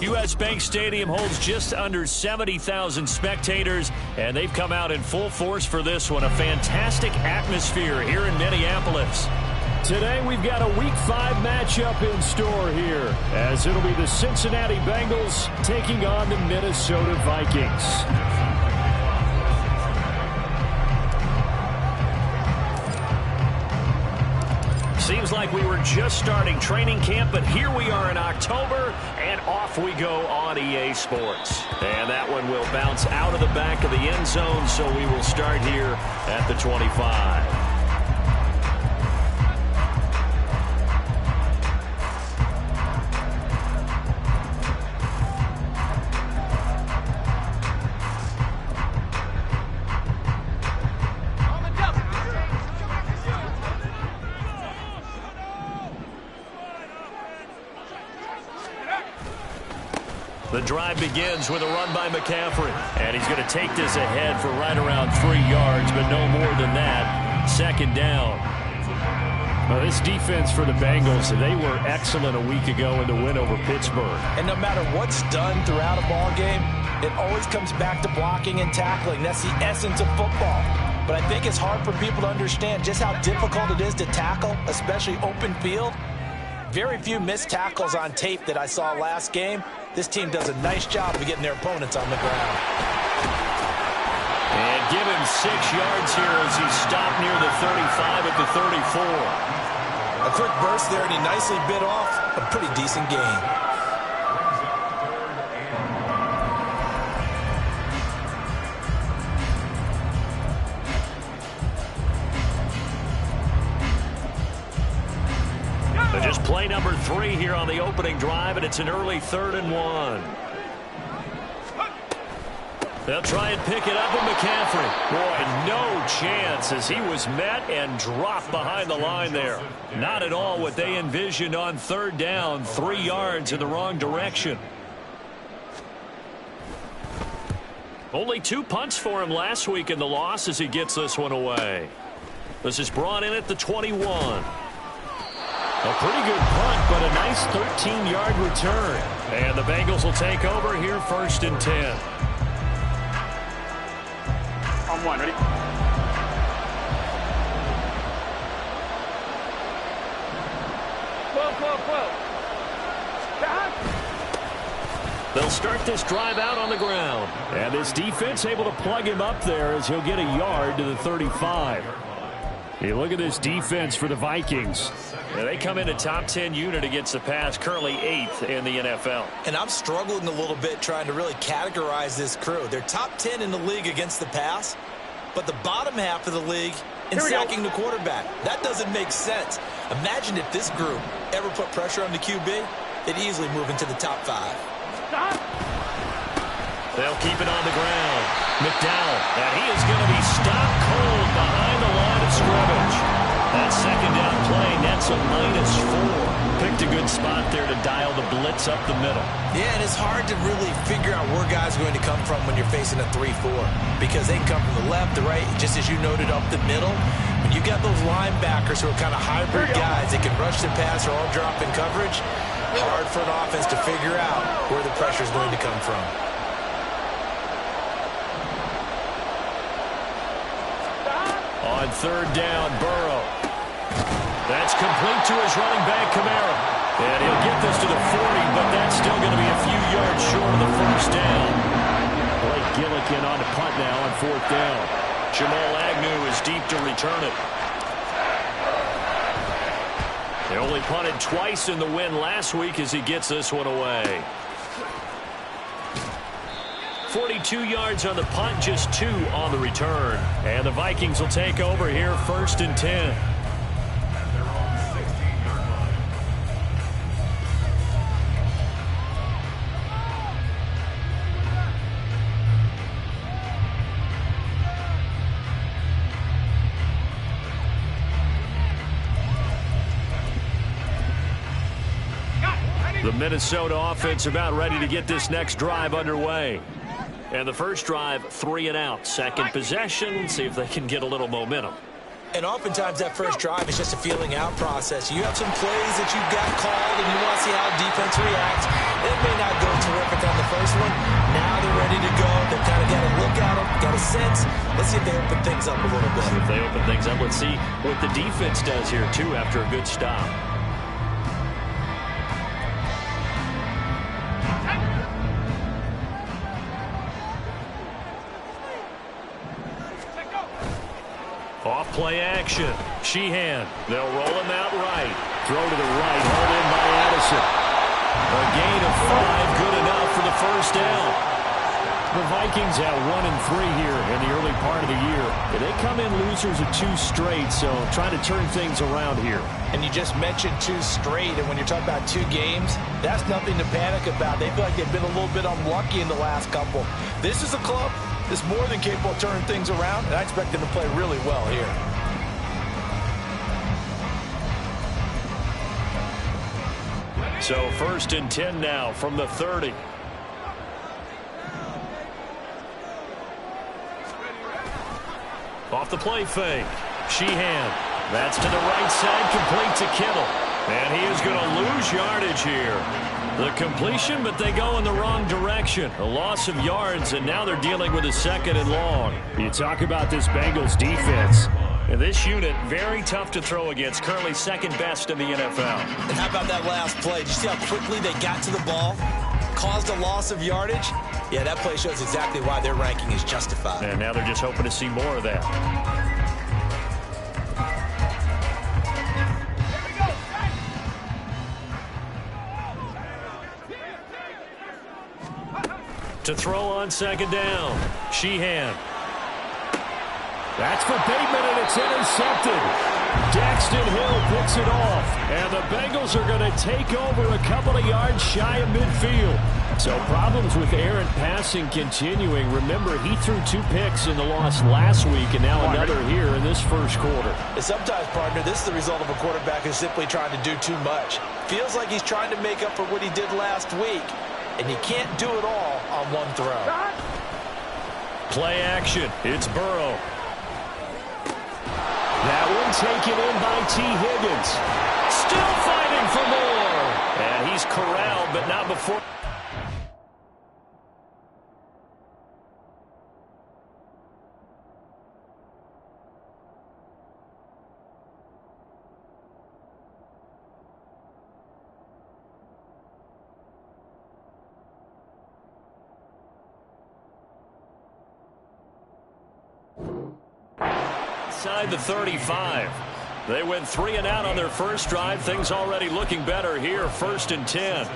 U.S. Bank Stadium holds just under 70,000 spectators, and they've come out in full force for this one. A fantastic atmosphere here in Minneapolis. Today we've got a Week 5 matchup in store here, as it'll be the Cincinnati Bengals taking on the Minnesota Vikings. Seems like we were just starting training camp, but here we are in October, and off we go on EA Sports. And that one will bounce out of the back of the end zone, so we will start here at the 25. The drive begins with a run by McCaffrey, and he's going to take this ahead for right around 3 yards, but no more than that. Second down. Well, this defense for the Bengals, they were excellent a week ago in the win over Pittsburgh. And no matter what's done throughout a ball game, it always comes back to blocking and tackling. That's the essence of football. But I think it's hard for people to understand just how difficult it is to tackle, especially open field. Very few missed tackles on tape that I saw last game. This team does a nice job of getting their opponents on the ground. And give him 6 yards here as he stopped near the 35 at the 34. A quick burst there, and he nicely bit off a pretty decent gain. Just play number 3 here on the opening drive, and it's an early 3rd and 1. They'll try and pick it up with McCaffrey. Boy, no chance as he was met and dropped behind the line there. Not at all what they envisioned on 3rd down, 3 yards in the wrong direction. Only 2 punts for him last week in the loss as he gets this one away. This is brought in at the 21. A pretty good punt, but a nice 13-yard return. And the Bengals will take over here 1st and 10. On 1, ready? They'll start this drive out on the ground. And this defense able to plug him up there as he'll get a yard to the 35. You look at this defense for the Vikings. Yeah, they come in a top 10 unit against the pass, currently 8th in the NFL. And I'm struggling a little bit trying to really categorize this crew. They're top 10 in the league against the pass, but the bottom half of the league in sacking the quarterback. That doesn't make sense. Imagine if this group ever put pressure on the QB, they'd easily move into the top 5. They'll keep it on the ground. McDowell, and he is going to be stopped cold behind the line of scrimmage. That second down play, that's a -4. Picked a good spot there to dial the blitz up the middle. Yeah, and it's hard to really figure out where guys are going to come from when you're facing a 3-4, because they can come from the left, the right, just as you noted, up the middle. When you got those linebackers who are kind of hybrid guys that can rush the pass or all drop in coverage, hard for an offense to figure out where the pressure is going to come from. On 3rd down, Burrow. That's complete to his running back, Kamara. And he'll get this to the 40, but that's still going to be a few yards short of the 1st down. Blake Gillikin on the punt now on 4th down. Jamal Agnew is deep to return it. They only punted twice in the win last week as he gets this one away. 42 yards on the punt, just 2 on the return. And the Vikings will take over here 1st and 10. The Minnesota offense about ready to get this next drive underway. And the first drive, 3 and out. Second possession, see if they can get a little momentum. And oftentimes that first drive is just a feeling out process. You have some plays that you've got called and you want to see how defense reacts. It may not go terrific on the first one. Now they're ready to go. They've kind of got a look at them, got a sense. Let's see if they open things up a little bit. If they open things up, let's see what the defense does here, too, after a good stop. Off play action. Sheehan. They'll roll him out right. Throw to the right. Hauled in by Addison. A gain of 5. Good enough for the first down. The Vikings at 1-3 here in the early part of the year. They come in losers of 2 straight, so trying to turn things around here. And you just mentioned 2 straight, and when you're talking about 2 games, that's nothing to panic about. They feel like they've been a little bit unlucky in the last couple. This is a club that's more than capable of turning things around, and I expect them to play really well here. So 1st and 10 now from the 30. Off the play fake. Sheehan. That's to the right side, complete to Kittle. And he is going to lose yardage here. The completion, but they go in the wrong direction. A loss of yards, and now they're dealing with a 2nd and long. You talk about this Bengals defense. And this unit, very tough to throw against. Currently 2nd best in the NFL. And how about that last play? Did you see how quickly they got to the ball? Caused a loss of yardage? Yeah, that play shows exactly why their ranking is justified. And now they're just hoping to see more of that. To throw on 2nd down. Sheehan. That's for Bateman, and it's intercepted. Daxton Hill picks it off. And the Bengals are going to take over a couple of yards shy of midfield. So problems with errant passing continuing. Remember, he threw 2 picks in the loss last week, and now another here in this first quarter. And sometimes, partner, this is the result of a quarterback who's simply trying to do too much. Feels like he's trying to make up for what he did last week, and you can't do it all on one throw. Play action. It's Burrow. That one taken in by T. Higgins. Still fighting for more. And he's corralled, but not before. Inside the 35. They went 3 and out on their first drive. Things already looking better here. 1st and 10.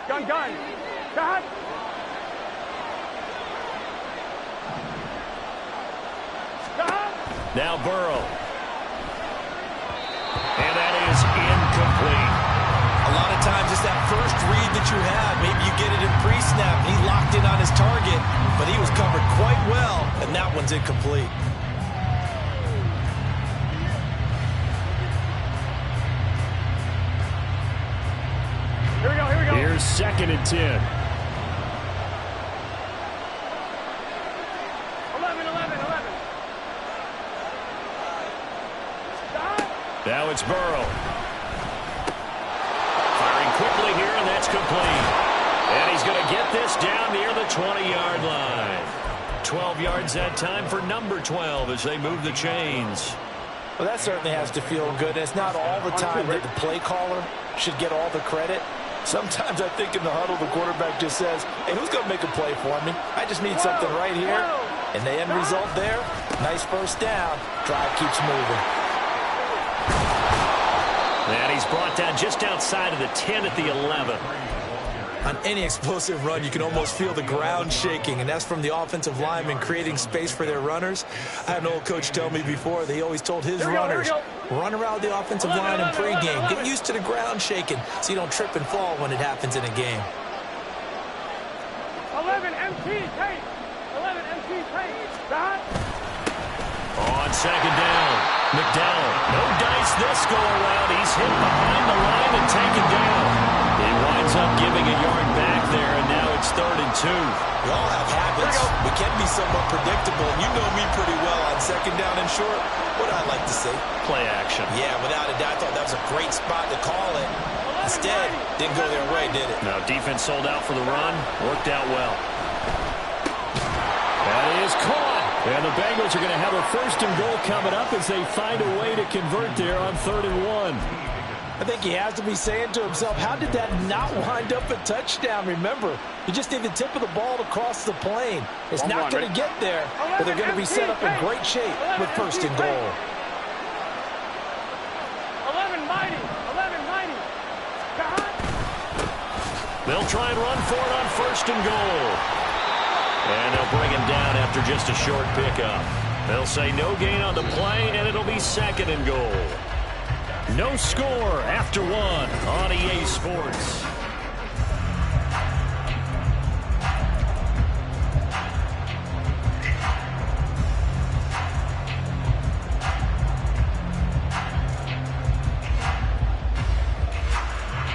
Gun. Got. Now Burrow. And that is incomplete. A lot of times it's that first read that you have. Maybe you get it in pre-snap. He locked in on his target, but he was covered quite well, and that one's incomplete. Here we go. Here's 2nd and 10. 11. Now it's Burrow. Firing quickly here, and that's complete. And he's going to get this down near the 20-yard line. 12 yards that time for number 12 as they move the chains. Well, that certainly has to feel good. It's not all the time that the play caller should get all the credit. Sometimes I think in the huddle, the quarterback just says, hey, who's going to make a play for me? I just need something right here. And the end result there, nice first down. Drive keeps moving. And he's brought down just outside of the 10 at the 11. On any explosive run, you can almost feel the ground shaking, and that's from the offensive linemen creating space for their runners. I had an old coach tell me before that he always told his runners, run around the offensive line in pregame. Get used to the ground shaking so you don't trip and fall when it happens in a game. 11 MT tape. 11 MT tape. On second down, McDowell. No dice this go-around. He's hit behind the line and taken down. He winds up giving a yard back there, and now it's 3rd and 2. We all have habits. We can be somewhat predictable, and you know me pretty well on second down and short. What I like to say? Play action. Yeah, without a doubt, I thought that was a great spot to call it. Instead, didn't go their way, did it? Now defense sold out for the run. Worked out well. That is caught. And the Bengals are going to have a 1st and goal coming up as they find a way to convert there on 3rd and 1. I think he has to be saying to himself, how did that not wind up a touchdown? Remember, you just need the tip of the ball to cross the plane. It's not going to get there, but they're going to be set up in great shape with 1st and goal. 11 mighty. 11 mighty. They'll try and run for it on 1st and goal. And they'll bring him down after just a short pickup. They'll say no gain on the play, and it'll be 2nd and goal. No score after 1 on EA Sports.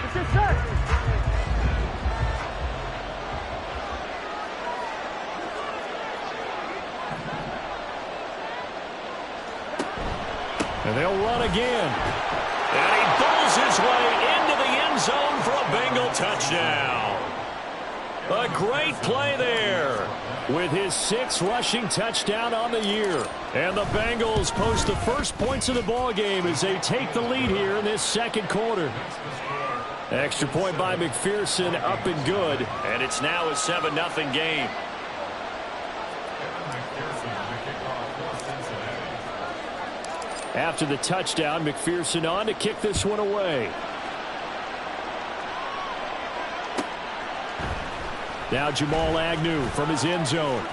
It's your set. And they'll run again. And he pulls his way into the end zone for a Bengal touchdown. A great play there. With his 6th rushing touchdown on the year. And the Bengals post the first points of the ball game as they take the lead here in this 2nd quarter. Extra point by McPherson, up and good. And it's now a 7-0 game. After the touchdown, McPherson on to kick this one away. Now Jamal Agnew from his end zone.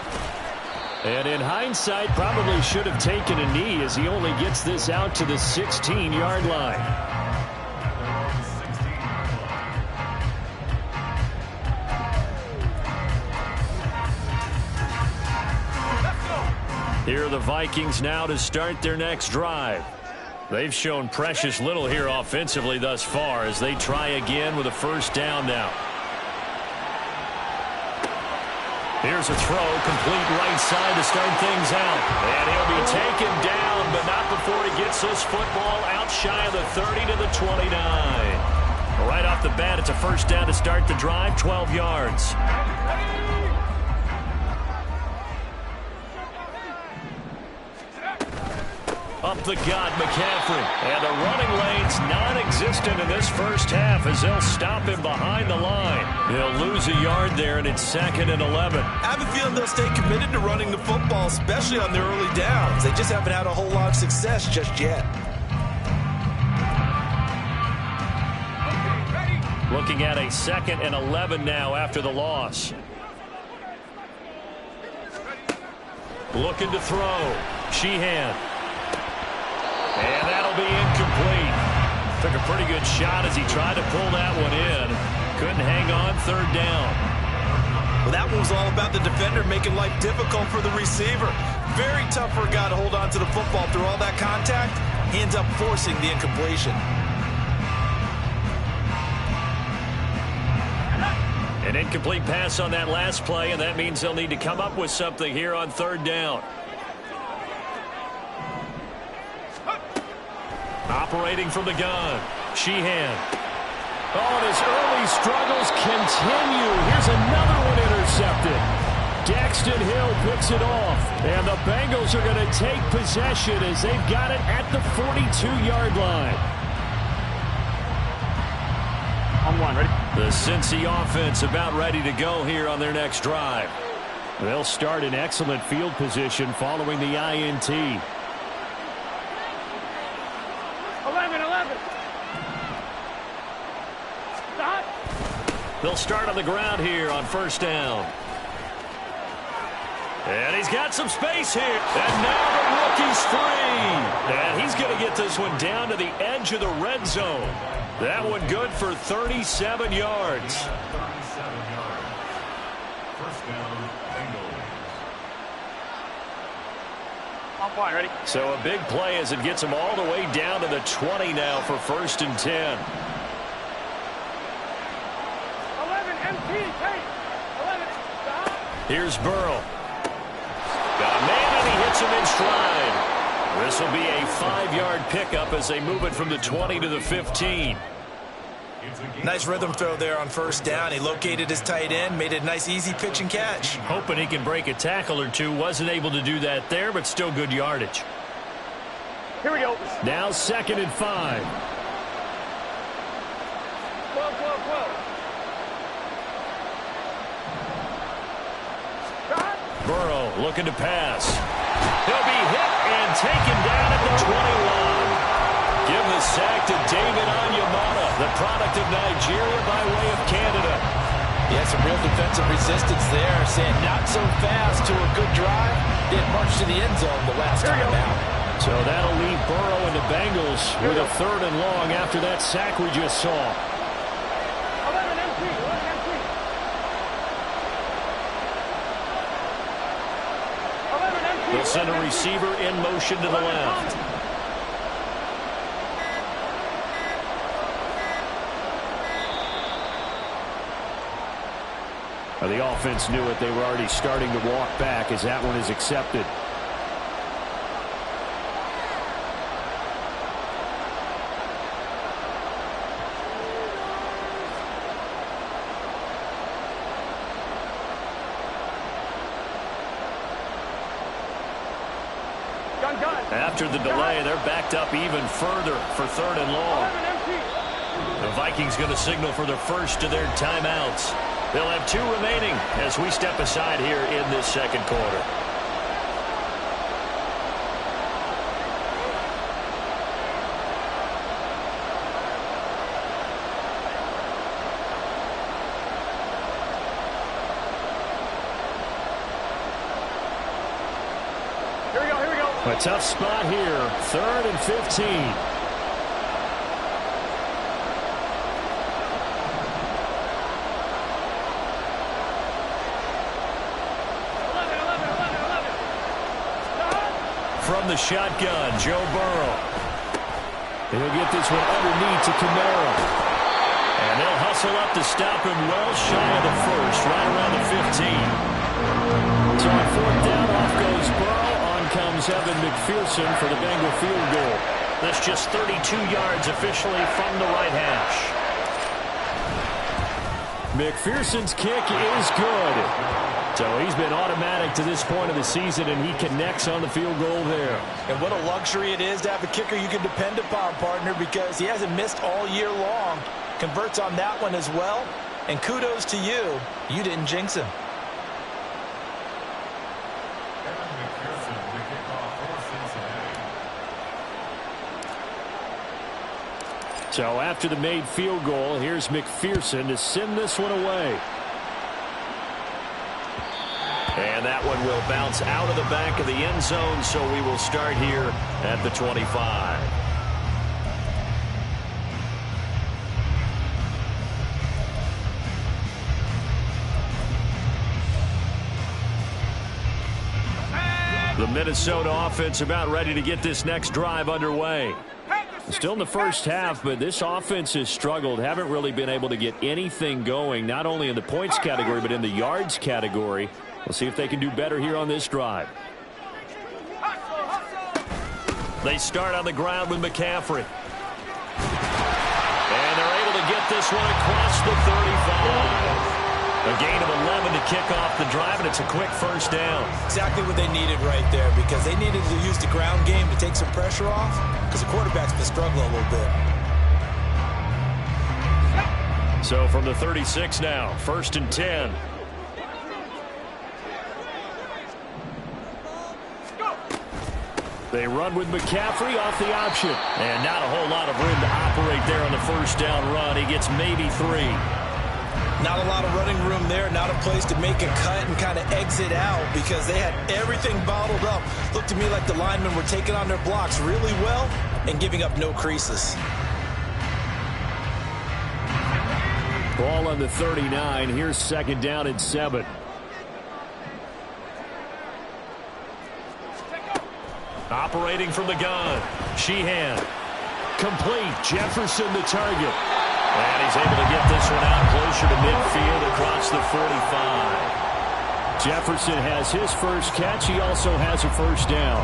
And in hindsight, probably should have taken a knee as he only gets this out to the 16-yard line. Here are the Vikings now to start their next drive. They've shown precious little here offensively thus far as they try again with a 1st down now. Here's a throw, complete right side to start things out. And he'll be taken down, but not before he gets this football out shy of the 30 to the 29. Right off the bat, it's a 1st down to start the drive, 12 yards. Up the gut, McCaffrey. And the running lane's non-existent in this 1st half as they'll stop him behind the line. He'll lose a yard there, and it's 2nd and 11. I have a feeling they'll stay committed to running the football, especially on their early downs. They just haven't had a whole lot of success just yet. Looking at a 2nd and 11 now after the loss. Looking to throw. Sheehan. And that'll be incomplete. Took a pretty good shot as he tried to pull that one in. Couldn't hang on 3rd down. Well, that one was all about the defender making life difficult for the receiver. Very tough for a guy to hold on to the football through all that contact. He ends up forcing the incompletion. An incomplete pass on that last play, and that means they'll need to come up with something here on 3rd down. Operating from the gun, Sheehan. Oh, and his early struggles continue. Here's another one intercepted. Daxton Hill picks it off. And the Bengals are going to take possession as they've got it at the 42-yard line. On 1, ready? The Cincy offense about ready to go here on their next drive. They'll start in excellent field position following the INT. 11. Stop. They'll start on the ground here on 1st down. And he's got some space here. And now the rookie's free. And he's going to get this one down to the edge of the red zone. That one good for 37 yards. 1st down, Bengals. On one, ready? So a big play as it gets them all the way down to the 20 now for 1st and 10. 11 MT, take. 11. Stop. Here's Burrow. Got a man, and he hits him in stride. This will be a 5-yard pickup as they move it from the 20 to the 15. Nice rhythm throw there on 1st down. He located his tight end, made it a nice, easy pitch and catch. Hoping he can break a tackle or two. Wasn't able to do that there, but still good yardage. Here we go. Now 2nd and 5. 12, 12, 12. Shot. Burrow looking to pass. He'll be hit and taken down at the 21. Give the sack to David Onyemata, the product of Nigeria by way of Canada. Yeah, some real defensive resistance there, saying not so fast to a good drive. Didn't march to the end zone the last time out. So that'll leave Burrow and the Bengals with a 3rd and long after that sack we just saw. 11 MT, 11 MT. 11 MT. They'll send a receiver in motion to the left. The offense knew it. They were already starting to walk back as that one is accepted. After the delay, they're backed up even further for 3rd and long. 11 MT. The Vikings going to signal for the first of their timeouts. They'll have 2 remaining as we step aside here in this 2nd quarter. Here we go, here we go. A tough spot here. 3rd and 15. 11. Stop. From the shotgun, Joe Burrow. He'll get this one underneath to Kamara. And they'll hustle up to stop him well shy of the first, right around the 15. So on 4th down, off goes Burrow. On comes Evan McPherson for the Bengal field goal. That's just 32 yards officially from the right hash. McPherson's kick is good. So he's been automatic to this point of the season, and he connects on the field goal there. And what a luxury it is to have a kicker you can depend upon, partner, because he hasn't missed all year long. Converts on that one as well. And kudos to you. You didn't jinx him. So after the made field goal, here's McPherson to send this one away. And that one will bounce out of the back of the end zone, so we will start here at the 25. The Minnesota offense about ready to get this next drive underway. Still in the first half, but this offense has struggled. Haven't really been able to get anything going, not only in the points category, but in the yards category. We'll see if they can do better here on this drive. They start on the ground with McCaffrey. And they're able to get this one across the 35. A gain of 11 to kick off the drive, and it's a quick first down. Exactly what they needed right there, because they needed to use the ground game to take some pressure off, because the quarterback's been struggling a little bit. So from the 36 now, 1st and 10. They run with McCaffrey off the option. And not a whole lot of room to operate there on the first down run. He gets maybe 3. Not a lot of running room there, not a place to make a cut and kind of exit out, because they had everything bottled up. Looked to me like the linemen were taking on their blocks really well and giving up no creases. Ball on the 39. Here's 2nd down and 7. Operating from the gun. Sheehan. Complete. Jefferson the target. And he's able to get this one out closer to midfield across the 45. Jefferson has his first catch. He also has a first down.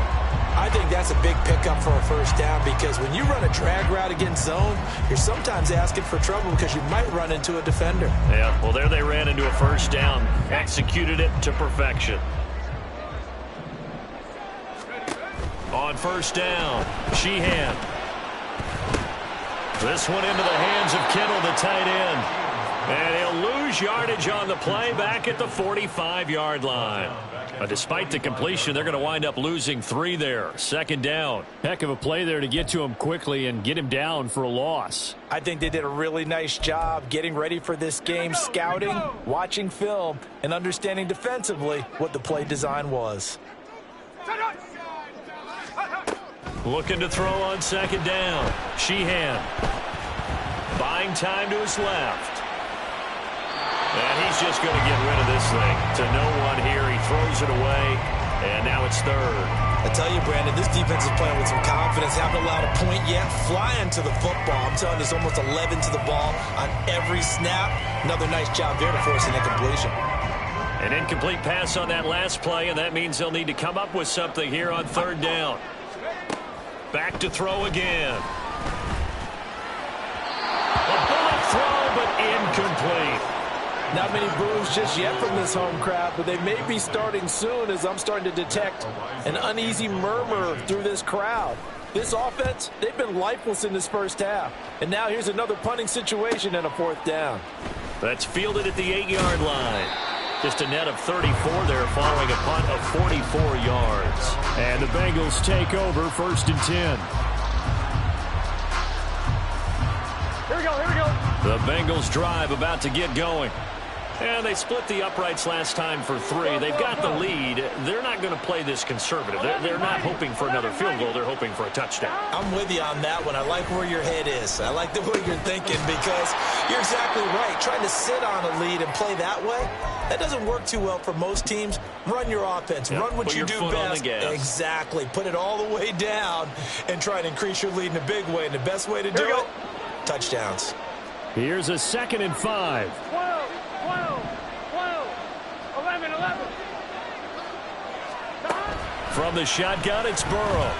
I think that's a big pickup for a first down because when you run a drag route against zone, you're sometimes asking for trouble because you might run into a defender. Yeah, well, there they ran into a first down. Executed it to perfection. On first down, Sheehan. This one into the hands of Kittle, the tight end. And he'll lose yardage on the play back at the 45-yard line. Despite the completion, they're going to wind up losing 3 there. Second down. Heck of a play there to get to him quickly and get him down for a loss. I think they did a really nice job getting ready for this game, scouting, watching film, and understanding defensively what the play design was. Looking to throw on second down. Sheehan. Buying time to his left. And he's just going to get rid of this thing to no one here. He throws it away, and now it's third. I tell you, Brandon, this defense is playing with some confidence. Haven't allowed a point yet. Flying to the football. I'm telling you, there's almost 11 to the ball on every snap. Another nice job there to force an incompletion. An incomplete pass on that last play, and that means they'll need to come up with something here on third down. Back to throw again. A bullet throw, but incomplete. Not many boos just yet from this home crowd, but they may be starting soon as I'm starting to detect an uneasy murmur through this crowd. This offense, they've been lifeless in this first half. And now here's another punting situation and a fourth down. That's fielded at the 8-yard line. Just a net of 34 there following a punt of 44 yards. And the Bengals take over first and 10. Here we go, here we go. The Bengals drive about to get going. And they split the uprights last time for 3. They've got the lead. They're not going to play this conservative. They're not hoping for another field goal. They're hoping for a touchdown. I'm with you on that one. I like where your head is. I like the way you're thinking because you're exactly right. Trying to sit on a lead and play that way, that doesn't work too well for most teams. Run your offense. Yep. Run what Put you your do foot on best. the gas. Exactly. Put it all the way down and try and increase your lead in a big way. And the best way to do it, touchdowns. Here's a 2nd and 5. 12, 11, 11. From the shotgun, it's Burrow.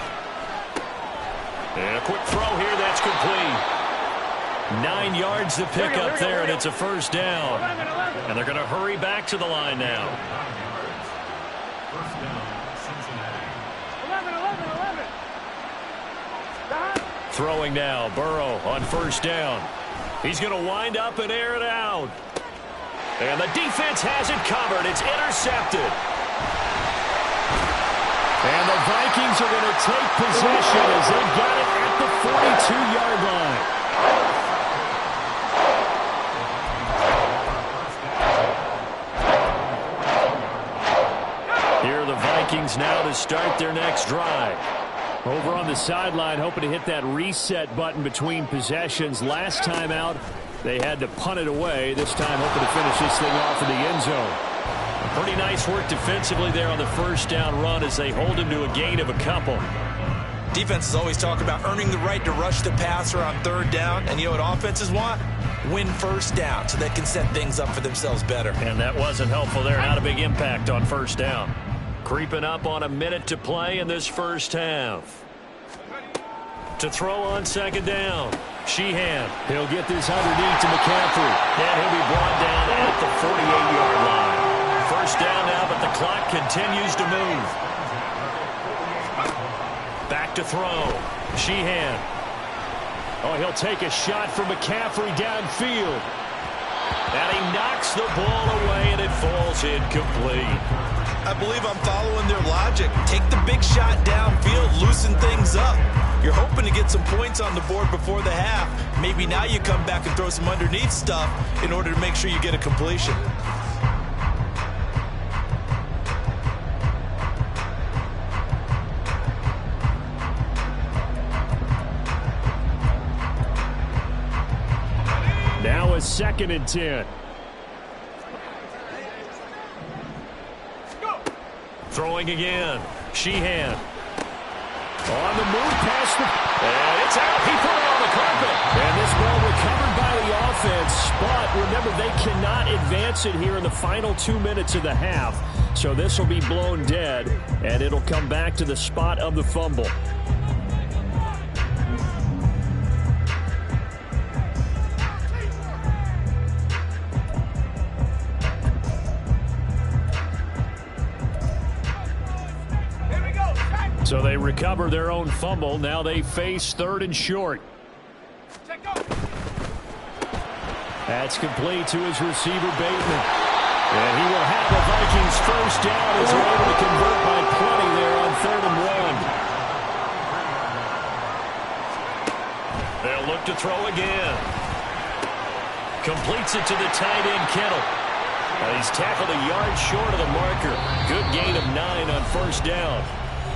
And a quick throw here, that's complete. 9 yards to pick up there, and it's a first down. And they're going to hurry back to the line now. 11. Throwing now, Burrow on first down. He's going to wind up and air it out. And the defense has it covered. It's intercepted. And the Vikings are going to take possession as they've got it at the 42-yard line. Here are the Vikings now to start their next drive. Over on the sideline, hoping to hit that reset button between possessions. Last time out, they had to punt it away. This time, hoping to finish this thing off in the end zone. Pretty nice work defensively there on the first down run as they hold him to a gain of a couple. Defenses always talk about earning the right to rush the passer on third down. And you know what offenses want? Win first down so they can set things up for themselves better. And that wasn't helpful there. Not a big impact on first down. Creeping up on a minute to play in this first half. To throw on second down. Sheehan. He'll get this underneath to McCaffrey. And he'll be brought down at the 48-yard line. First down now, but the clock continues to move. Back to throw. Sheehan. Oh, he'll take a shot from McCaffrey downfield. And he knocks the ball away, and it falls incomplete. I believe I'm following their logic. Take the big shot downfield, loosen things up. You're hoping to get some points on the board before the half. Maybe now you come back and throw some underneath stuff in order to make sure you get a completion. Now a 2nd and 10. Throwing again. Sheehan. On the move past the... And it's out. He put it on the carpet. And this ball recovered by the offense. But remember, they cannot advance it here in the final 2 minutes of the half. So this will be blown dead, and it'll come back to the spot of the fumble. So they recover their own fumble. Now they face 3rd and short. That's complete to his receiver, Bateman. And he will have the Vikings first down as they're able to convert by plenty there on 3rd and 1. They'll look to throw again. Completes it to the tight end, Kittle. He's tackled a yard short of the marker. Good gain of 9 on first down.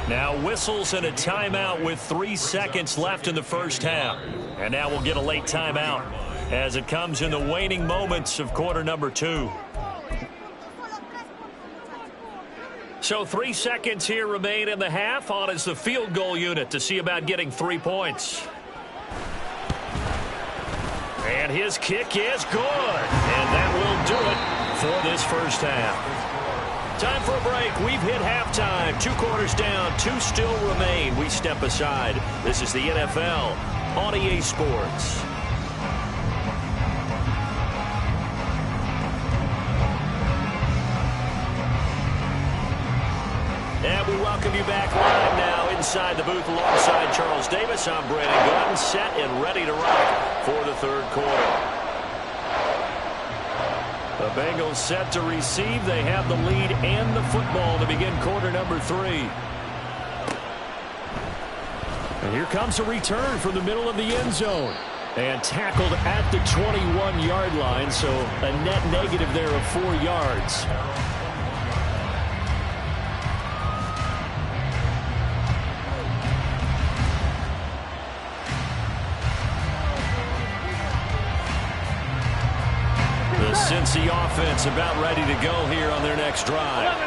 Now whistles and a timeout with 3 seconds left in the first half. And now we'll get a late timeout as it comes in the waning moments of quarter number 2. So 3 seconds here remain in the half. On is the field goal unit to see about getting 3 points. And his kick is good. And that will do it for this first half. Time for a break. We've hit halftime. 2 quarters down. 2 still remain. We step aside. This is the NFL on EA Sports. And we welcome you back live now inside the booth alongside Charles Davis. I'm Brandon Gordon, set and ready to rock for the 3rd quarter. The Bengals set to receive. They have the lead and the football to begin quarter number 3. And here comes a return from the middle of the end zone. And tackled at the 21-yard line, so a net negative there of 4 yards. The Cincy offense about ready to go here on their next drive.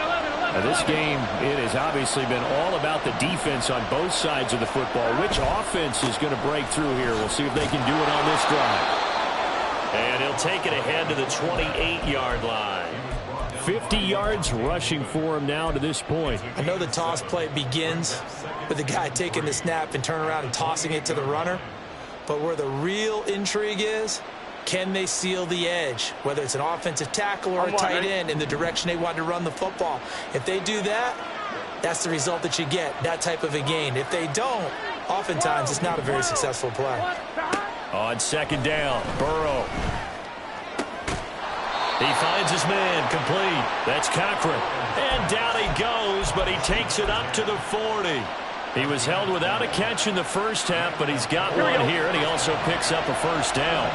Now this game, it has obviously been all about the defense on both sides of the football. Which offense is going to break through here? We'll see if they can do it on this drive. And he'll take it ahead to the 28-yard line. 50 yards rushing for him now to this point. I know the toss play begins with the guy taking the snap and turning around and tossing it to the runner. But where the real intrigue is, can they seal the edge, whether it's an offensive tackle or a tight end, in the direction they want to run the football? If they do that, that's the result that you get, that type of a gain. If they don't, oftentimes it's not a very successful play. On 2nd down, Burrow. He finds his man, complete. That's Cochran. And down he goes, but he takes it up to the 40. He was held without a catch in the first half, but he's got one here, and he also picks up a first down.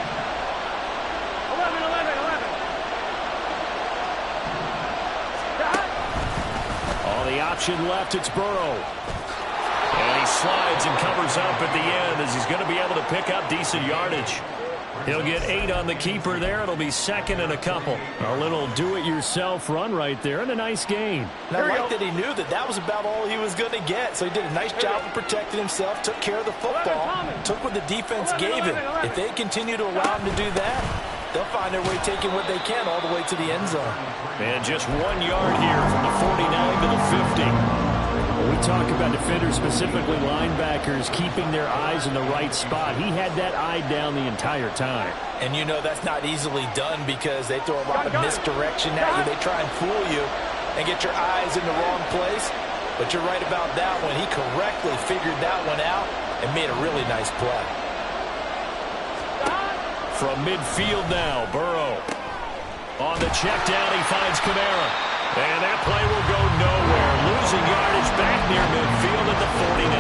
The option left, it's Burrow. And he slides and covers up at the end as he's going to be able to pick up decent yardage. He'll get 8 on the keeper there. It'll be 2nd and a couple. A little do-it-yourself run right there and a nice gain. And I like that he knew that that was about all he was going to get. So he did a nice job of protecting himself, took care of the football, took what the defense gave him. If they continue to allow him to do that, they'll find their way taking what they can all the way to the end zone. And just 1 yard here from the 49 to the 50. When we talk about defenders, specifically linebackers, keeping their eyes in the right spot, he had that eye down the entire time. And you know that's not easily done because they throw a lot of misdirection at you. They try and fool you and get your eyes in the wrong place. But you're right about that one. He correctly figured that one out and made a really nice play. From midfield now, Burrow. On the check down, he finds Kamara. And that play will go nowhere. Losing yardage back near midfield at the 49.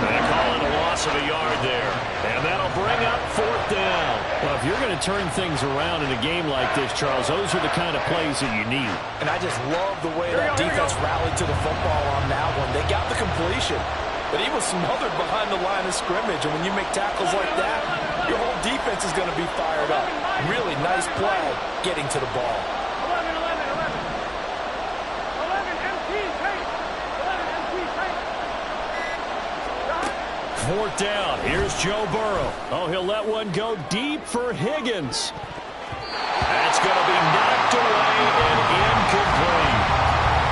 They call it a loss of a yard there. And that'll bring up 4th down. Well, if you're going to turn things around in a game like this, Charles, those are the kind of plays that you need. And I just love the way that defense rallied to the football on that one. They got the completion, but he was smothered behind the line of scrimmage. And when you make tackles like that, your whole defense is going to be fired up. Really nice play getting to the ball. 11 empty, 4th down. Here's Joe Burrow. Oh, he'll let one go deep for Higgins. That's going to be knocked away and incomplete.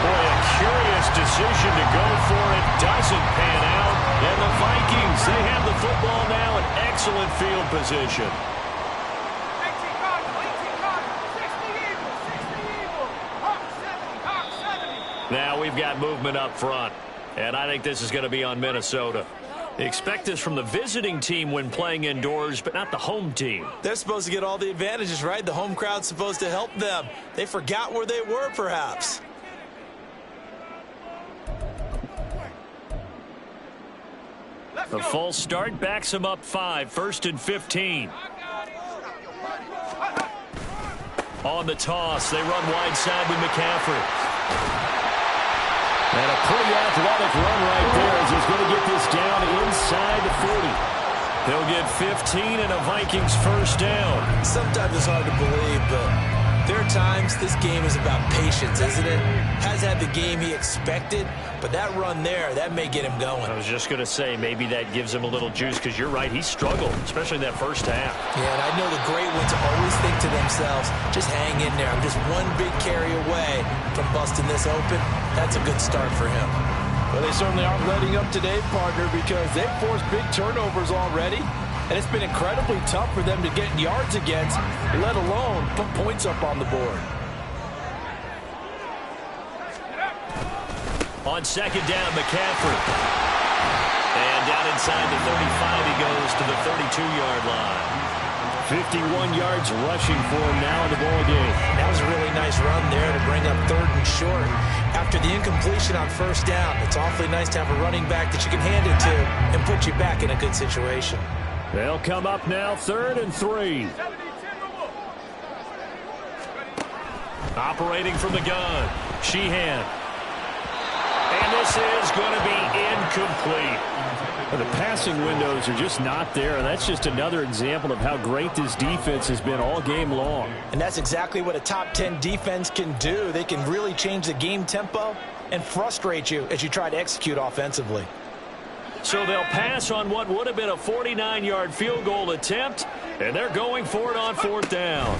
Boy, a curious decision to go for it. Doesn't pan out. And the Vikings, they have the football now in excellent field position. Now we've got movement up front. And I think this is going to be on Minnesota. Expect this from the visiting team when playing indoors, but not the home team. They're supposed to get all the advantages, right? The home crowd's supposed to help them. They forgot where they were, perhaps. The false start backs him up 5, 1st and 15. On the toss, they run wide side with McCaffrey. And a pretty athletic run right there as he's going to get this down inside the 40. He'll get 15 and a Vikings first down. Sometimes it's hard to believe, but there are times this game is about patience, isn't it? Has had the game he expected, but that run there, that may get him going. I was just going to say, maybe that gives him a little juice, because you're right, he struggled, especially in that first half. Yeah, and I know the great ones always think to themselves, just hang in there. I'm just one big carry away from busting this open. That's a good start for him. Well, they certainly aren't letting up today, partner, because they've forced big turnovers already, and it's been incredibly tough for them to get yards against, let alone put points up on the board. On 2nd down, McCaffrey. And down inside the 35, he goes to the 32-yard line. 51 yards rushing for him now in the ball game. That was a really nice run there to bring up 3rd and short. After the incompletion on 1st down, it's awfully nice to have a running back that you can hand it to and put you back in a good situation. They'll come up now 3rd and 3. Operating from the gun, Sheehan. And this is going to be incomplete. The passing windows are just not there, and that's just another example of how great this defense has been all game long. And that's exactly what a top 10 defense can do. They can really change the game tempo and frustrate you as you try to execute offensively. So they'll pass on what would have been a 49-yard field goal attempt, and they're going for it on 4th down.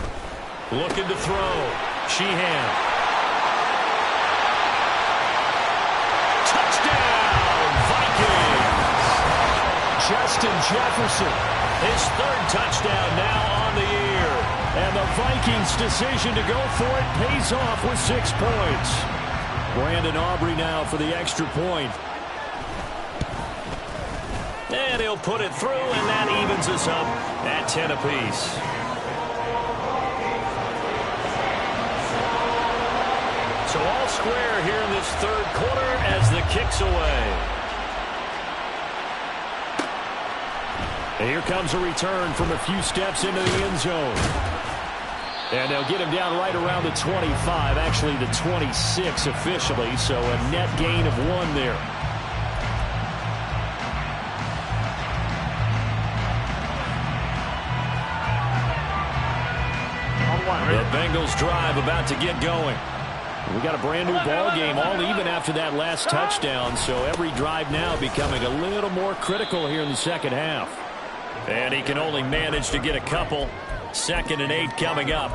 Looking to throw. Sheehan. Justin Jefferson, his 3rd touchdown now on the year. And the Vikings' decision to go for it pays off with 6 points. Brandon Aubrey now for the extra point. And he'll put it through, and that evens us up at 10 apiece. So all square here in this 3rd quarter as the kick's away. And here comes a return from a few steps into the end zone. And they'll get him down right around the 25, actually the 26 officially, so a net gain of 1 there. The Bengals drive about to get going. We got a brand new ball game, all even after that last touchdown, so every drive now becoming a little more critical here in the 2nd half. And he can only manage to get a couple. 2nd and 8 coming up.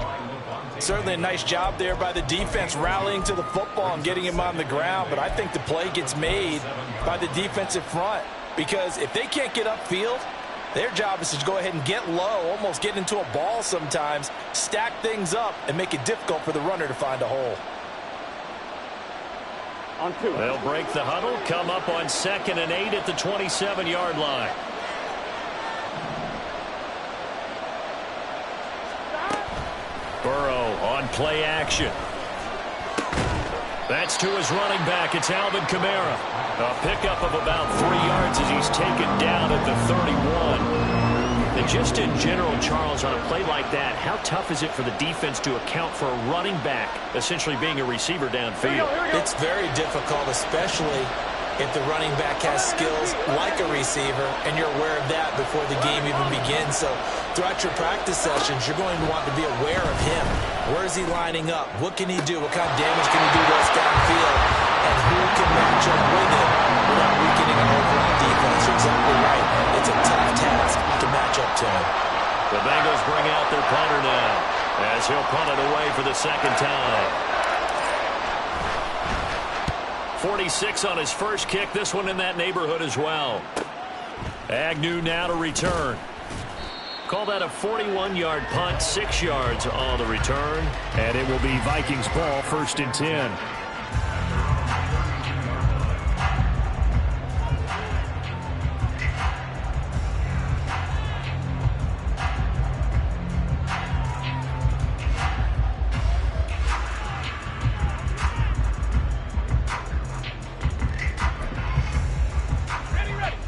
Certainly a nice job there by the defense rallying to the football and getting him on the ground. But I think the play gets made by the defensive front. Because if they can't get upfield, their job is to go ahead and get low, almost get into a ball sometimes, stack things up, and make it difficult for the runner to find a hole. On 2. They'll break the huddle, come up on 2nd and 8 at the 27-yard line. Burrow on play action. That's to his running back. It's Alvin Kamara. A pickup of about 3 yards as he's taken down at the 31. And just in general, Charles, on a play like that, how tough is it for the defense to account for a running back essentially being a receiver downfield? It's very difficult, especially if the running back has skills like a receiver, and you're aware of that before the game even begins. So throughout your practice sessions, you're going to want to be aware of him. Where is he lining up? What can he do? What kind of damage can he do to us downfield? And who can match up with him without weakening our overall defense? points. You're exactly right. It's a tough task to match up to him. The Bengals bring out their punter now as he'll punt it away for the second time. 46 on his first kick. This one in that neighborhood as well. Agnew now to return. Call that a 41-yard punt, 6 yards on the return. And it will be Vikings ball, 1st and 10.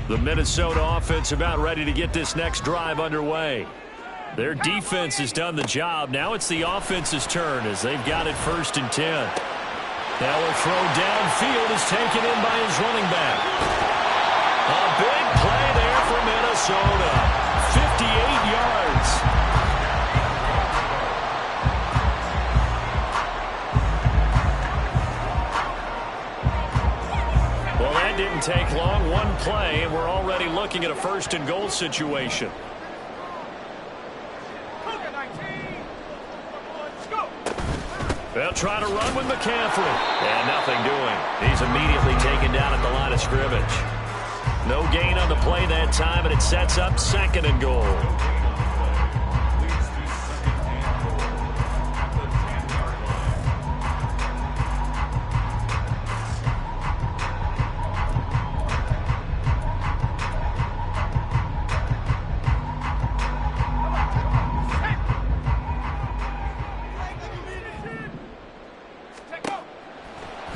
The Minnesota offense about ready to get this next drive underway. Their defense has done the job. Now it's the offense's turn as they've got it 1st and 10. Now a throw downfield is taken in by his running back. A big play there for Minnesota. 58 yards. Well, that didn't take long. One play, and we're already looking at a 1st and goal situation. They'll try to run with McCaffrey. And nothing doing. He's immediately taken down at the line of scrimmage. No gain on the play that time, and it sets up 2nd and goal.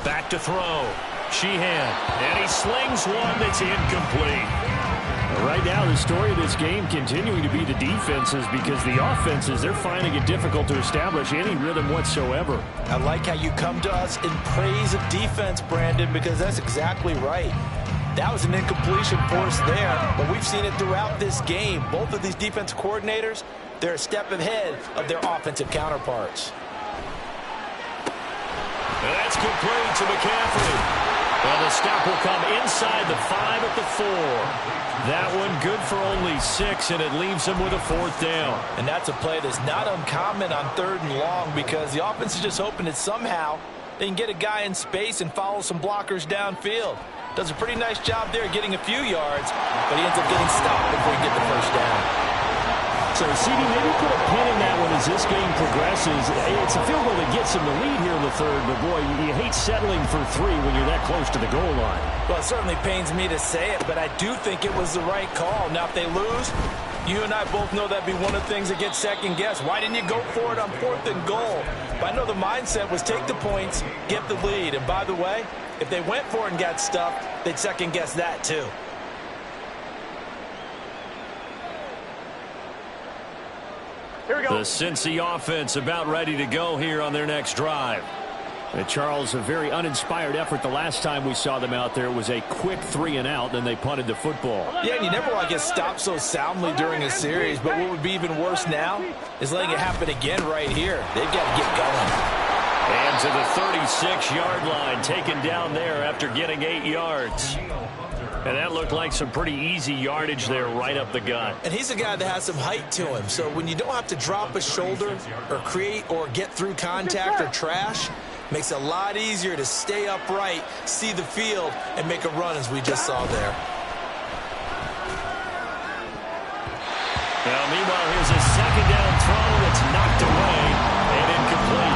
Back to throw. Sheehan. And he slings one that's incomplete. Right now, the story of this game continuing to be the defenses, because the offenses, they're finding it difficult to establish any rhythm whatsoever. I like how you come to us in praise of defense, Brandon, because that's exactly right. That was an incompletion force there, but we've seen it throughout this game. Both of these defense coordinators, they're a step ahead of their offensive counterparts. And that's complete to McCaffrey. And the stop will come inside the 5 at the 4. That one good for only 6, and it leaves him with a 4th down. And that's a play that's not uncommon on 3rd and long, because the offense is just hoping that somehow they can get a guy in space and follow some blockers downfield. Does a pretty nice job there getting a few yards, but he ends up getting stopped before he gets the 1st down. So, CD, maybe put a pin in that one as this game progresses. It's a field goal that gets him the lead here in the 3rd, but boy, you hate settling for 3 when you're that close to the goal line. Well, it certainly pains me to say it, but I do think it was the right call. Now, if they lose, you and I both know that'd be one of the things that gets second-guessed. Why didn't you go for it on 4th and goal? But I know the mindset was take the points, get the lead. And by the way, if they went for it and got stuffed, they'd second-guess that too. Here we go. The Cincy offense about ready to go here on their next drive. And Charles, a very uninspired effort the last time we saw them out there. It was a quick 3 and out, then they punted the football. Yeah, and you never want to get stopped so soundly during a series, but what would be even worse now is letting it happen again right here. They've got to get going. And to the 36-yard line, taken down there after getting 8 yards. And that looked like some pretty easy yardage there right up the gut. And he's a guy that has some height to him, so when you don't have to drop a shoulder or create or get through contact or trash, makes it a lot easier to stay upright, see the field, and make a run as we just saw there. Now, meanwhile, here's a 2nd down throw that's knocked away and incomplete.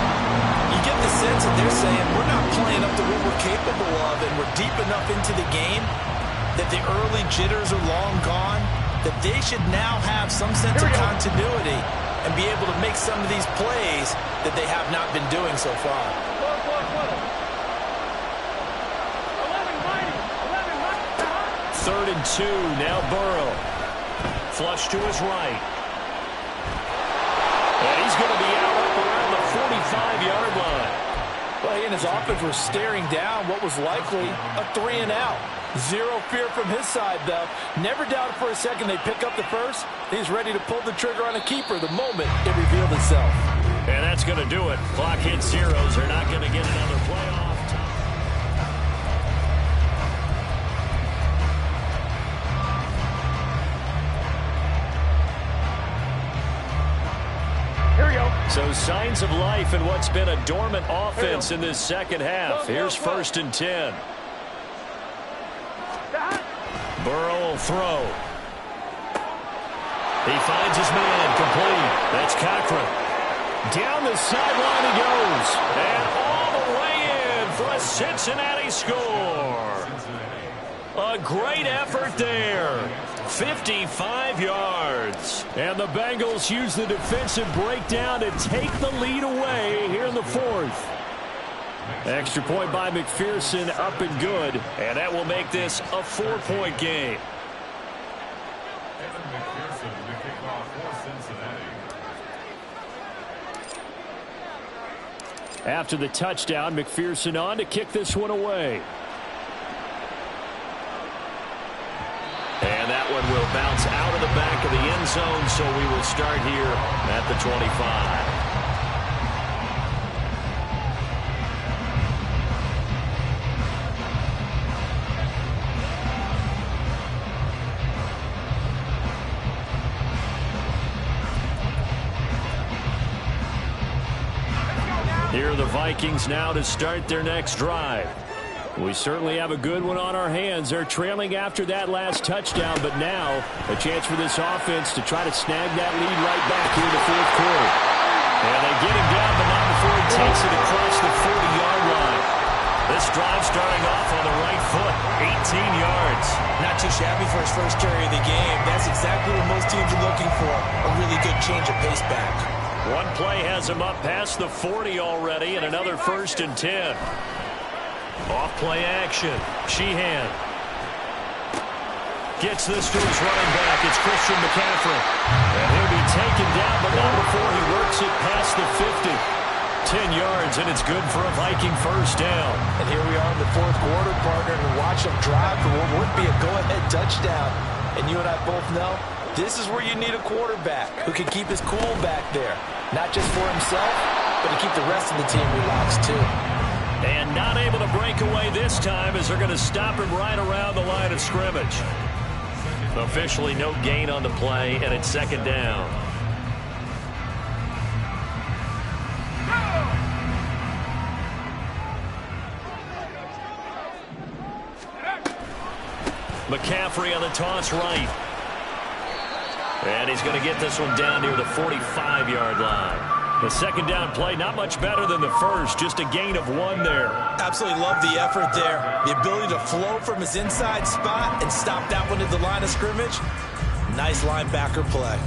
You get the sense that they're saying we're not playing up to what we're capable of, and we're deep enough into the game that the early jitters are long gone, that they should now have some sense of continuity and be able to make some of these plays that they have not been doing so far. 3rd and 2, now Burrow. Flush to his right. And he's going to be out up around the 45-yard line. Well, he and his offense were staring down what was likely a 3 and out. Zero fear from his side, though. Never doubted for a second they pick up the first. He's ready to pull the trigger on a keeper the moment it revealed itself. And that's going to do it. Clock hits zeros. They're not going to get another playoff. So signs of life in what's been a dormant offense in this second half. Here's 1st and 10. Burrow will throw. He finds his man complete. That's Cochran. Down the sideline he goes. And all the way in for a Cincinnati score. A great effort there. 55 yards. And the Bengals use the defensive breakdown to take the lead away here in the 4th. Extra point by McPherson, up and good. And that will make this a 4-point game. After the touchdown, McPherson on to kick this one away. And that one will bounce out of the back of the end zone, so we will start here at the 25. Here are the Vikings now to start their next drive. We certainly have a good one on our hands. They're trailing after that last touchdown, but now a chance for this offense to try to snag that lead right back here in the 4th quarter. And they get him down, but not before he takes it across the 40-yard line. This drive starting off on the right foot, 18 yards. Not too shabby for his first carry of the game. That's exactly what most teams are looking for, a really good change of pace back. One play has him up past the 40 already, and another 1st and 10. Off-play action. Sheehan gets this to his running back. It's Christian McCaffrey. And he'll be taken down, but not before he works it past the 50. 10 yards, and it's good for a Viking first down. And here we are in the 4th quarter, partner, and watch them drive for what would be a go-ahead touchdown. And you and I both know this is where you need a quarterback who can keep his cool back there. Not just for himself, but to keep the rest of the team relaxed too. And not able to break away this time as they're going to stop him right around the line of scrimmage. Officially no gain on the play, and it's 2nd down. McCaffrey on the toss right. And he's going to get this one down near the 45-yard line. The 2nd down play, not much better than the first, just a gain of 1 there. Absolutely love the effort there. The ability to flow from his inside spot and stop that one at the line of scrimmage. Nice linebacker play.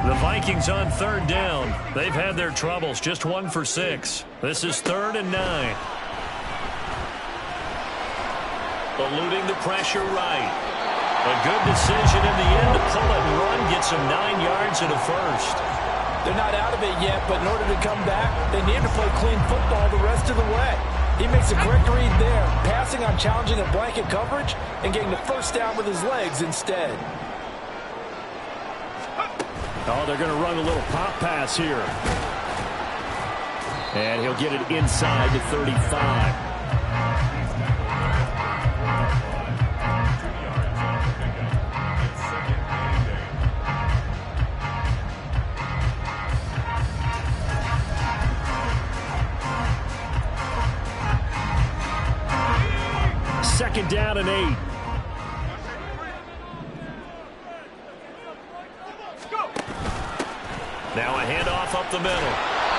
The Vikings on 3rd down. They've had their troubles, just 1 for 6. This is 3rd and 9. Eluding the pressure right. A good decision in the end to pull it and run. Gets him 9 yards and a first. They're not out of it yet, but in order to come back, they need to play clean football the rest of the way. He makes a correct read there, passing on challenging a blanket coverage and getting the first down with his legs instead. Oh, they're going to run a little pop pass here. And he'll get it inside the 35. Second down and 8. Now a handoff up the middle.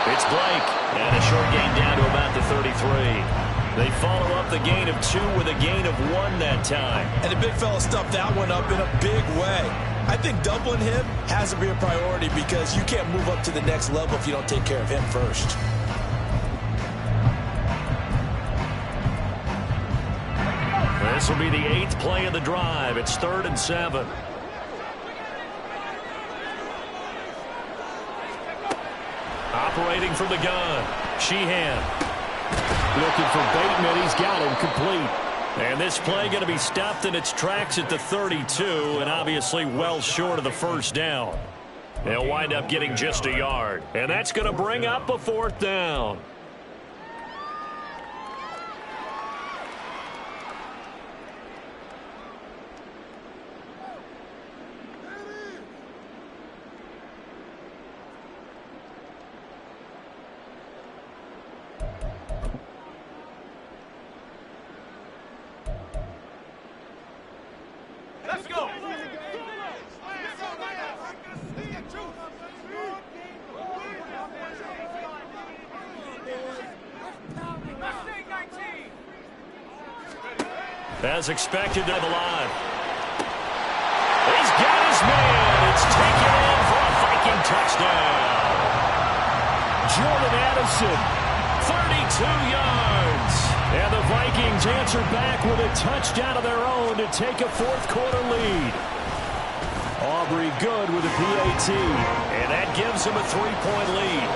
It's Blake. And a short gain down to about the 33. They follow up the gain of 2 with a gain of 1 that time. And the big fella stuffed that one up in a big way. I think doubling him has to be a priority because you can't move up to the next level if you don't take care of him first. This will be the 8th play of the drive. It's 3rd and 7. Operating from the gun. Sheehan. Looking for Bateman. He's got him complete. And this play going to be stopped in its tracks at the 32, and obviously well short of the first down. They'll wind up getting just a yard. And that's going to bring up a 4th down. Let's go. As expected to the line. He's got his man. It's taken in for a Viking touchdown. Jordan Addison, 32 yards. and the Vikings answer back with a touchdown of their own to take a fourth-quarter lead. Aubrey good with a PAT, and that gives him a 3-point lead.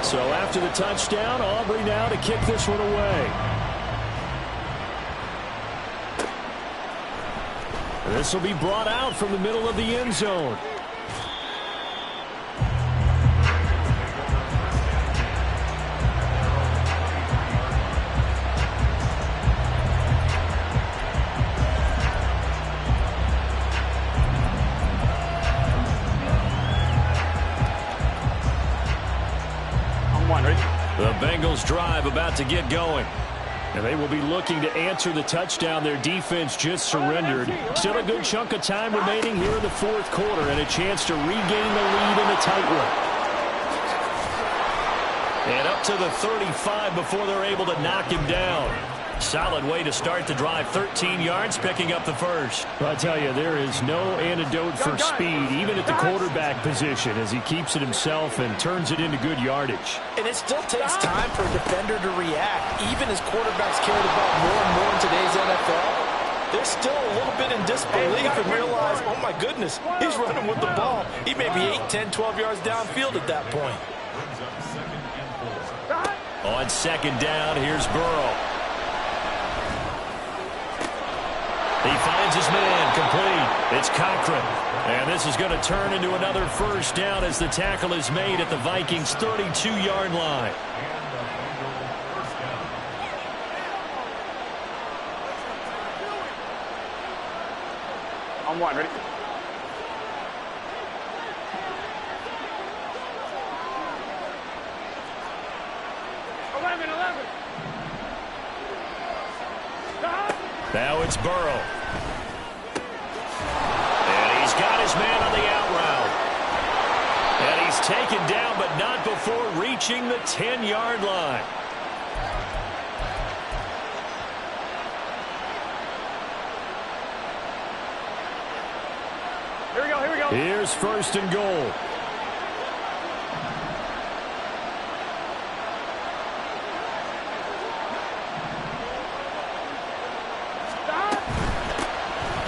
So after the touchdown, Aubrey now to kick this one away. This will be brought out from the middle of the end zone. The Bengals drive about to get going. And they will be looking to answer the touchdown their defense just surrendered. Still a good chunk of time remaining here in the fourth quarter and a chance to regain the lead in a tight one. And up to the 35 before they're able to knock him down. Solid way to start the drive. 13 yards, picking up the first. I tell you, there is no antidote for speed, even at the quarterback position, as he keeps it himself and turns it into good yardage. And it still takes time for a defender to react. Even as quarterbacks carry the ball more and more in today's NFL, they're still a little bit in disbelief and realize, oh my goodness, he's running with the ball. He may be 8, 10, 12 yards downfield at that point. On second down, here's Burrow. He finds his man, complete. It's Cochran. And this is going to turn into another first down as the tackle is made at the Vikings' 32-yard line. On one, ready? Now it's Burrow. And he's got his man on the out route. And he's taken down, but not before reaching the 10-yard line. Here we go, here we go. Here's first and goal.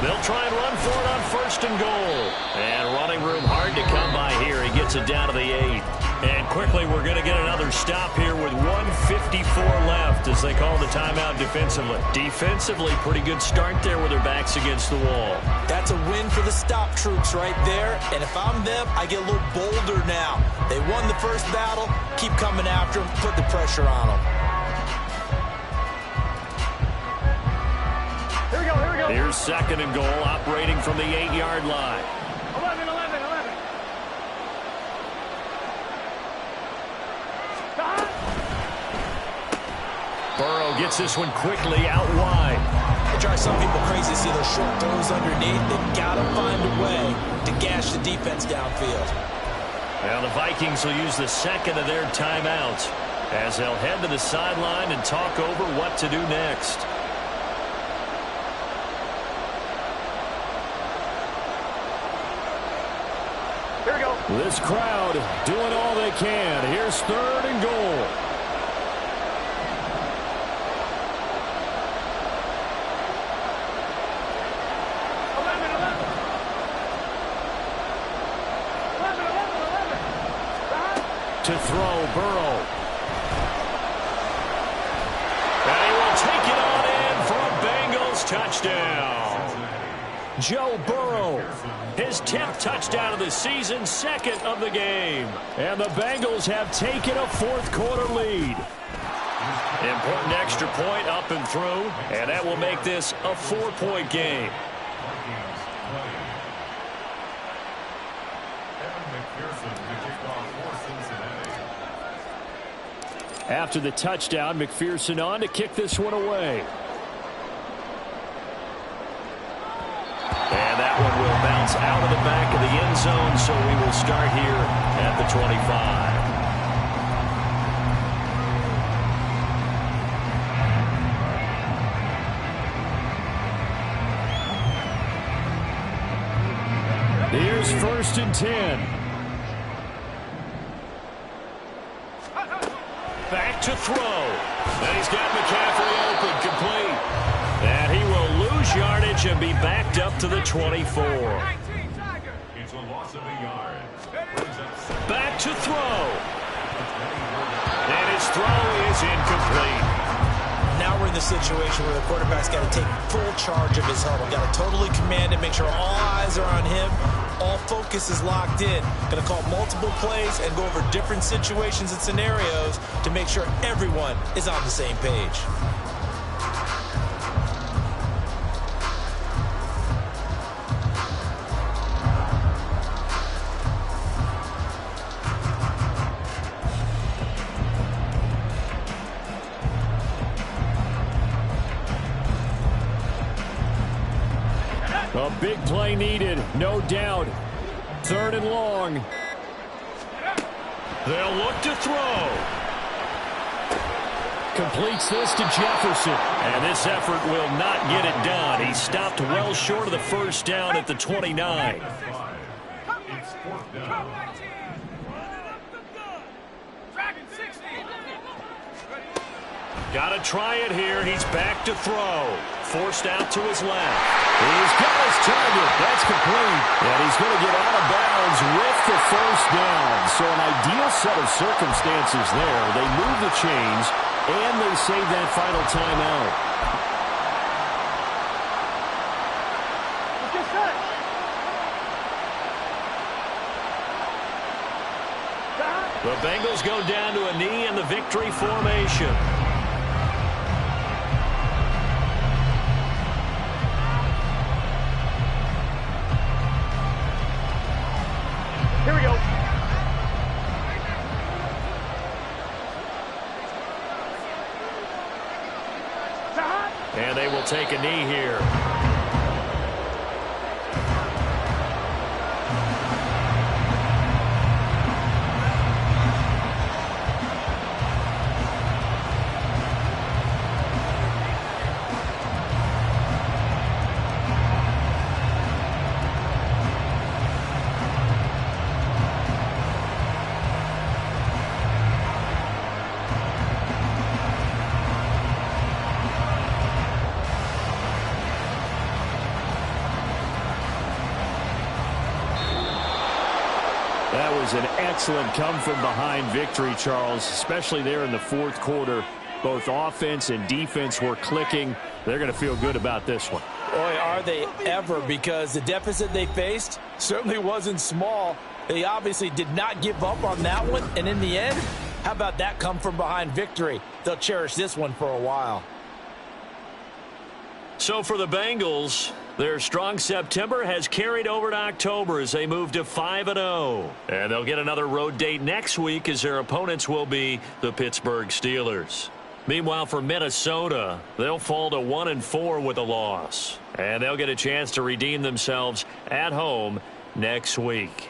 They'll try and run for it on first and goal. And running room hard to come by here. He gets it down to the 8. And quickly we're going to get another stop here with 1:54 left as they call the timeout defensively. Defensively, pretty good start there with their backs against the wall. That's a win for the stop troops right there. And if I'm them, I get a little bolder now. They won the first battle. Keep coming after them. Put the pressure on them. Here we go, here we go. Here's second and goal, operating from the 8-yard line. 11. Burrow gets this one quickly out wide. It drives some people crazy to see those short throws underneath. They've got to find a way to gash the defense downfield. Now the Vikings will use the second of their timeouts as they'll head to the sideline and talk over what to do next. Here we go. This crowd doing all they can. Here's third and goal. To throw, Burrow. And he will take it on in for a Bengals touchdown. Joe Burrow. His 10th touchdown of the season, second of the game. And the Bengals have taken a fourth-quarter lead. Important extra point up and through, and that will make this a 4-point game. After the touchdown, McPherson on to kick this one away. And that one will bounce out of the back of the end zone, so we will start here at the 25. Here's 1st and 10. Back to throw. And he's got McCaffrey open, complete. And he will lose yardage and be backed up to the 24. It's a loss of a yard. Back to throw. And his throw is incomplete. Now we're in the situation where the quarterback's got to take full charge of his huddle. Got to totally command it, make sure all eyes are on him. All focus is locked in. Going to call multiple plays and go over different situations and scenarios to make sure everyone is on the same page. A big play needed, no doubt. 3rd and long. They'll look to throw. Completes this to Jefferson. And this effort will not get it done. He stopped well short of the 1st down at the 29. It's 4th down. Got to try it here. He's back to throw. Forced out to his left. He's got his target. That's complete. And he's going to get out of bounds with the 1st down. So an ideal set of circumstances there. They move the chains, and they save that final timeout. Let's get set. The Bengals go down to a knee in the victory formation. Here we go. And they will take a knee here. That was an excellent come-from-behind victory, Charles, especially there in the 4th quarter. Both offense and defense were clicking. They're going to feel good about this one. Boy, are they ever, because the deficit they faced certainly wasn't small. They obviously did not give up on that one, and in the end, how about that come-from-behind victory? They'll cherish this one for a while. So for the Bengals, their strong September has carried over to October as they move to 5-0. And they'll get another road date next week as their opponents will be the Pittsburgh Steelers. Meanwhile, for Minnesota, they'll fall to 1-4 with a loss. And they'll get a chance to redeem themselves at home next week.